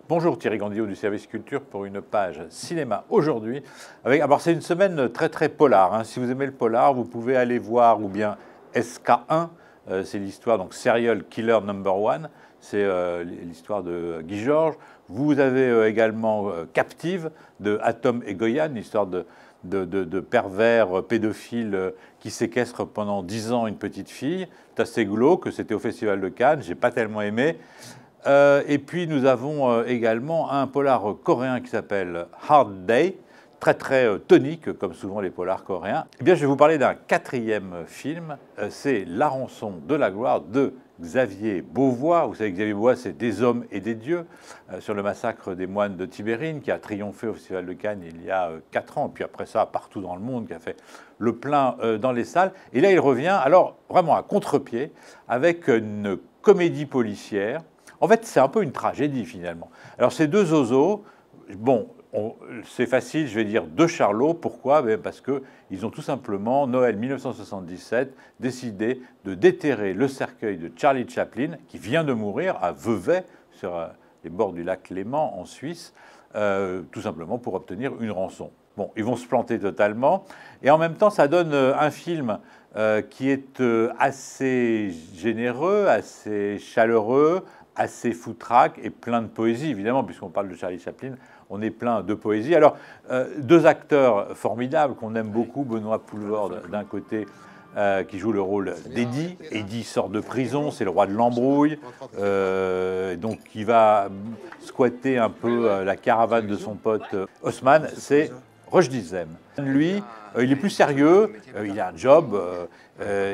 Bonjour Thierry Gandillot du service culture pour une page cinéma aujourd'hui. Alors c'est une semaine très polar. Hein. Si vous aimez le polar, vous pouvez aller voir ou bien SK1, c'est l'histoire donc Serial Killer Number One, c'est l'histoire de Guy Georges. Vous avez également Captive de Atom et Goyan, l'histoire de pervers pédophiles qui séquestrent pendant 10 ans une petite fille. C'est assez glauque, c'était au Festival de Cannes, j'ai pas tellement aimé. Et puis nous avons également un polar coréen qui s'appelle Hard Day, très tonique, comme souvent les polars coréens. Eh bien, je vais vous parler d'un quatrième film, c'est La rançon de la gloire de Xavier Beauvois. Vous savez, Xavier Beauvois, c'est Des hommes et des dieux, sur le massacre des moines de Tibérine, qui a triomphé au Festival de Cannes il y a 4 ans, puis après ça, partout dans le monde, qui a fait le plein dans les salles. Et là, il revient, alors vraiment à contre-pied, avec une comédie policière. En fait, c'est un peu une tragédie, finalement. Alors, ces deux zozos, bon, c'est facile, je vais dire de Charlot. Pourquoi? Parce qu'ils ont tout simplement, Noël 1977, décidé de déterrer le cercueil de Charlie Chaplin, qui vient de mourir à Vevey, sur les bords du lac Léman, en Suisse, tout simplement pour obtenir une rançon. Bon, ils vont se planter totalement. Et en même temps, ça donne un film qui est assez généreux, assez chaleureux, assez foutraque et plein de poésie, évidemment, puisqu'on parle de Charlie Chaplin, on est plein de poésie. Alors, deux acteurs formidables qu'on aime beaucoup, Benoît Poelvoorde d'un côté, qui joue le rôle d'Eddie. Eddie sort de prison, c'est le roi de l'embrouille, donc il va squatter un peu la caravane de son pote Haussmann, c'est Roche Dizem. Lui, il est plus sérieux, il a un job,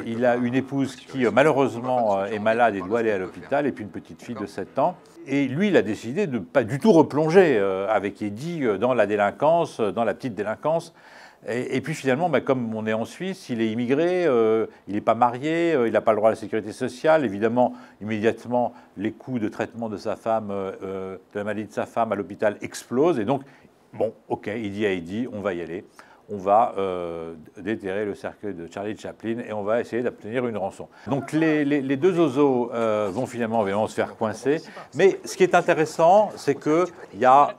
il a une épouse qui malheureusement est malade et doit aller à l'hôpital, et puis une petite fille de 7 ans. Et lui, il a décidé de ne pas du tout replonger avec Eddie dans la délinquance, dans la petite délinquance. Et puis finalement, comme on est en Suisse, il est immigré, il n'est pas marié, il n'a pas le droit à la sécurité sociale. Évidemment, immédiatement, les coûts de traitement de sa femme, de la maladie de sa femme à l'hôpital explosent. Et donc, bon, ok, il dit à Eddie, on va y aller. On va déterrer le cercueil de Charlie Chaplin et on va essayer d'obtenir une rançon. Donc les deux zozos vont finalement se faire coincer. Mais ce qui est intéressant, c'est qu'il y a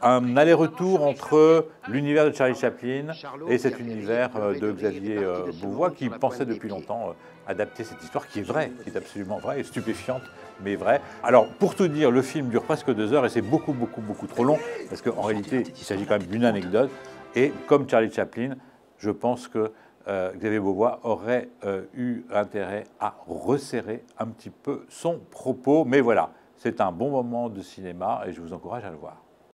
un aller-retour entre l'univers de Charlie Chaplin et cet univers de Xavier Beauvois, qui pensait depuis longtemps adapter cette histoire qui est vraie, qui est absolument vraie et stupéfiante, mais vraie. Alors, pour tout dire, le film dure presque 2 heures et c'est beaucoup trop long, parce qu'en réalité, il s'agit quand même d'une anecdote. Et comme Charlie Chaplin, je pense que Xavier Beauvois aurait eu intérêt à resserrer un petit peu son propos. Mais voilà, c'est un bon moment de cinéma et je vous encourage à le voir.